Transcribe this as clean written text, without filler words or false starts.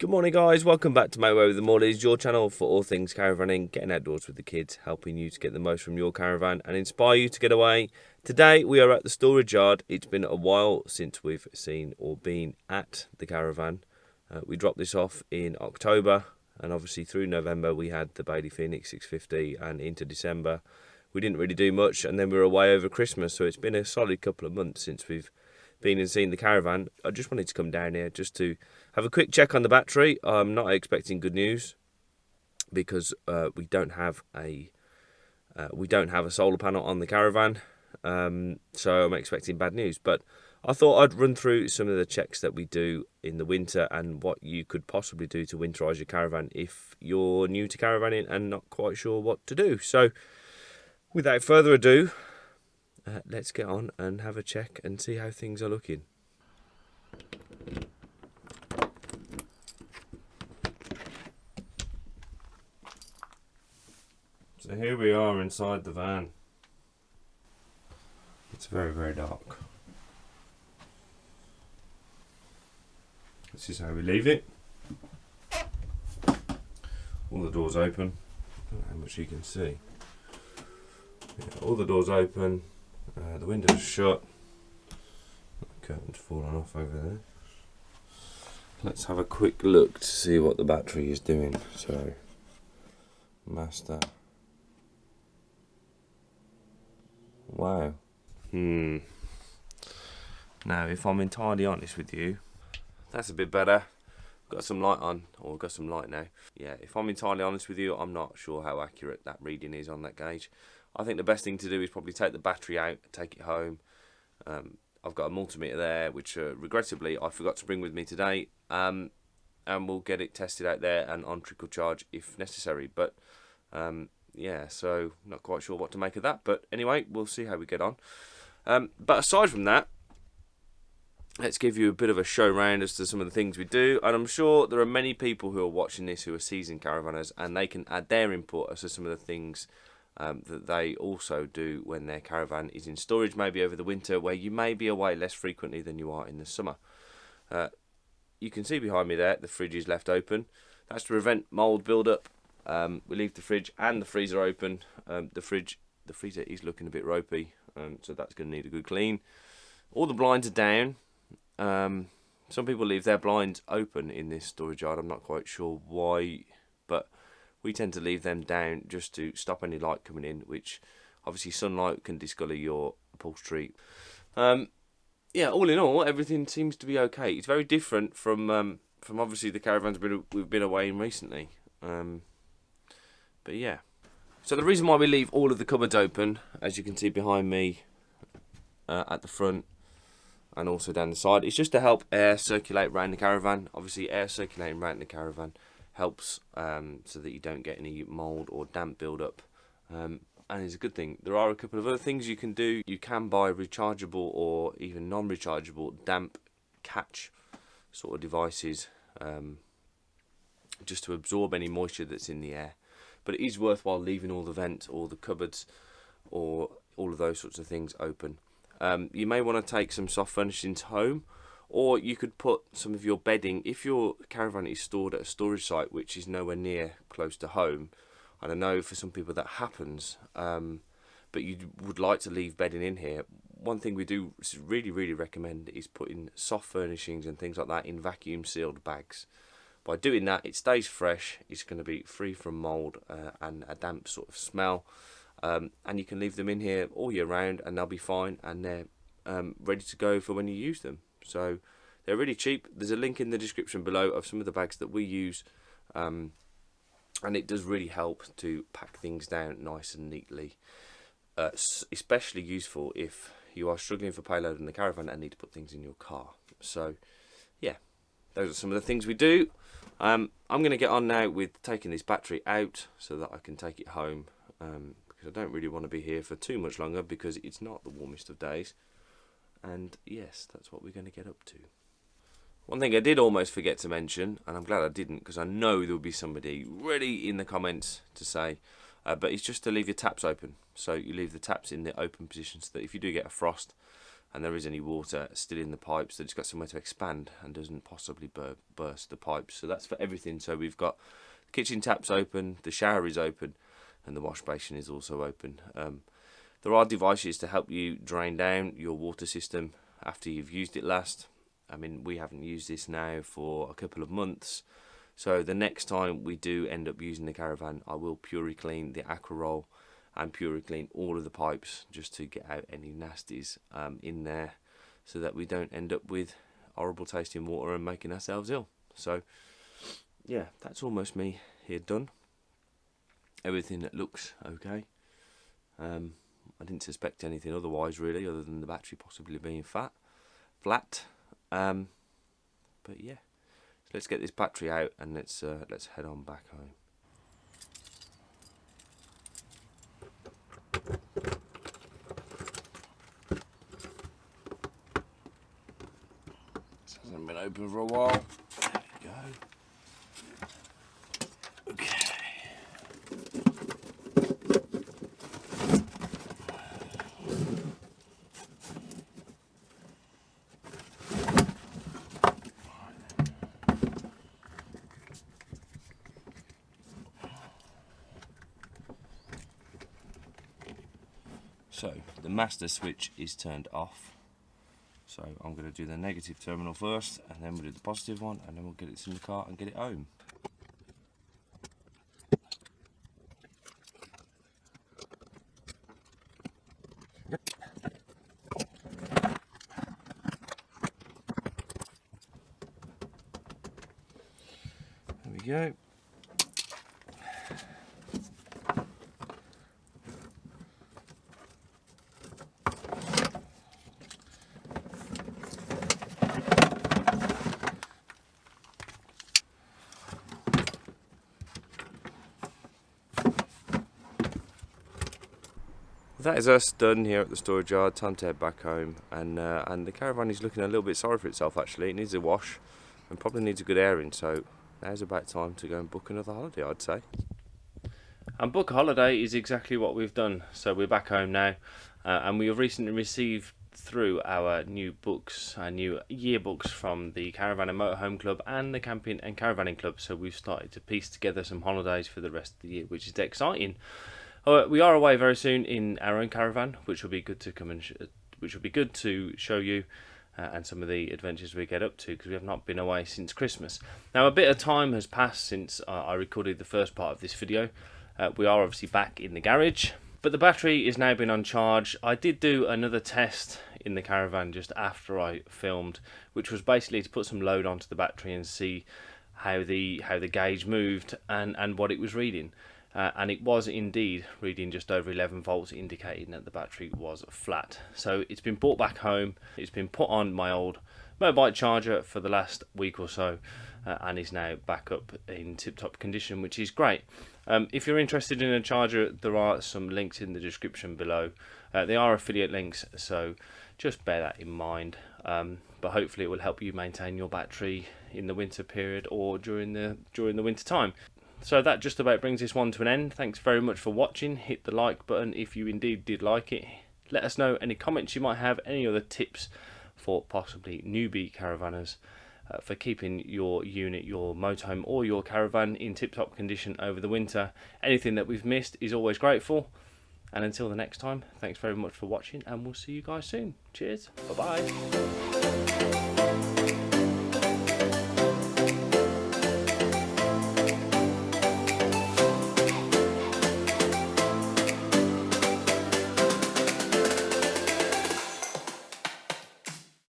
Good morning guys, welcome back to My Way with the Morleys, your channel for all things caravanning, getting outdoors with the kids, helping you to get the most from your caravan and inspire you to get away. Today we are at the storage yard. It's been a while since we've seen or been at the caravan. We dropped this off in October, and obviously through November we had the Bailey Phoenix 650, and into December we didn't really do much, and then we were away over Christmas, so it's been a solid couple of months since we've been and seen the caravan. I just wanted to come down here just to have a quick check on the battery. I'm not expecting good news because we don't have a solar panel on the caravan, so I'm expecting bad news. But I thought I'd run through some of the checks that we do in the winter and what you could possibly do to winterize your caravan if you're new to caravanning and not quite sure what to do. So without further ado, let's get on and have a check and see how things are looking. So here we are inside the van. It's very, very dark. This is how we leave it. All the doors open. I don't know how much you can see. Yeah, all the doors open. The window's shut. The curtain's fallen off over there. Let's have a quick look to see what the battery is doing. So, master. Wow. Now, if I'm entirely honest with you, that's a bit better. Got some light on, or got some light now. Yeah, if I'm entirely honest with you, I'm not sure how accurate that reading is on that gauge. I think the best thing to do is probably take the battery out, take it home. I've got a multimeter there, which regrettably I forgot to bring with me today, and we'll get it tested out there and on trickle charge if necessary. But yeah, so not quite sure what to make of that. But anyway, we'll see how we get on. But aside from that, let's give you a bit of a show round as to some of the things we do. And I'm sure there are many people who are watching this who are seasoned caravanners, and they can add their input as to some of the things that they also do when their caravan is in storage, maybe over the winter, where you may be away less frequently than you are in the summer. You can see behind me there, the fridge is left open. That's to prevent mould build-up. We leave the fridge and the freezer open. The freezer is looking a bit ropey, so that's going to need a good clean. All the blinds are down. Some people leave their blinds open in this storage yard. I'm not quite sure why, but we tend to leave them down just to stop any light coming in, which obviously sunlight can discolour your upholstery. Yeah, all in all, everything seems to be okay. It's very different from obviously the caravans we've been away in recently. But yeah, so the reason why we leave all of the cupboards open, as you can see behind me at the front and also down the side, is just to help air circulate around the caravan. Obviously, air circulating around the caravan helps so that you don't get any mould or damp build-up, and it's a good thing. There are a couple of other things you can do. You can buy rechargeable or even non-rechargeable damp catch sort of devices, just to absorb any moisture that's in the air. But it is worthwhile leaving all the vents or the cupboards or all of those sorts of things open. You may want to take some soft furnishings home, or you could put some of your bedding, if your caravan is stored at a storage site which is nowhere near close to home. And I know for some people that happens, but you would like to leave bedding in here. One thing we do really, really recommend is putting soft furnishings and things like that in vacuum sealed bags. By doing that, it stays fresh, it's going to be free from mould and a damp sort of smell. And you can leave them in here all year round and they'll be fine, and they're ready to go for when you use them. So they're really cheap. There's a link in the description below of some of the bags that we use, and it does really help to pack things down nice and neatly. Especially useful if you are struggling for payload in the caravan and need to put things in your car. So yeah, those are some of the things we do. I'm going to get on now with taking this battery out so that I can take it home, because I don't really want to be here for too much longer because it's not the warmest of days. And yes, that's what we're going to get up to. One thing I did almost forget to mention, and I'm glad I didn't, because I know there will be somebody ready in the comments to say, but it's just to leave your taps open. So you leave the taps in the open position so that if you do get a frost, and there is any water still in the pipes, that it's got somewhere to expand and doesn't possibly burst the pipes. So that's for everything. So we've got the kitchen taps open, the shower is open, and the wash basin is also open. There are devices to help you drain down your water system after you've used it last. I mean, we haven't used this now for a couple of months, so the next time we do end up using the caravan, I will purely clean the aqua roll and purely clean all of the pipes, just to get out any nasties in there, so that we don't end up with horrible tasting water and making ourselves ill. So yeah, that's almost me here done. Everything that looks okay. I didn't suspect anything otherwise, really, other than the battery possibly being flat. But yeah, so let's get this battery out and let's head on back home. This hasn't been open for a while. There we go. Okay. So the master switch is turned off, so I'm going to do the negative terminal first, and then we'll do the positive one, and then we'll get it in the car and get it home. There we go. That is us done here at the storage yard. Time to head back home, and the caravan is looking a little bit sorry for itself actually. It needs a wash and probably needs a good airing, so now's about time to go and book another holiday, I'd say. And book a holiday is exactly what we've done. So we're back home now, and we have recently received through our new books, our new yearbooks from the Caravan and Motorhome Club and the Camping and Caravanning Club. So we've started to piece together some holidays for the rest of the year, which is exciting. We are away very soon in our own caravan, which will be good to come and which will be good to show you, and some of the adventures we get up to, because we have not been away since Christmas. Now, a bit of time has passed since I recorded the first part of this video. We are obviously back in the garage, but the battery is now been on charge. I did do another test in the caravan just after I filmed, which was basically to put some load onto the battery and see how the gauge moved and what it was reading. And it was indeed reading just over 11 volts, indicating that the battery was flat. So it's been brought back home, it's been put on my old motorbike charger for the last week or so, and is now back up in tip-top condition, which is great. If you're interested in a charger, there are some links in the description below. They are affiliate links, so just bear that in mind. But hopefully it will help you maintain your battery in the winter period or during the winter time. So that just about brings this one to an end. Thanks very much for watching. Hit the like button if you indeed did like it. Let us know any comments you might have, any other tips for possibly newbie caravanners for keeping your unit, your motorhome or your caravan in tip-top condition over the winter. Anything that we've missed is always grateful. And until the next time, thanks very much for watching, and we'll see you guys soon. Cheers. Bye-bye.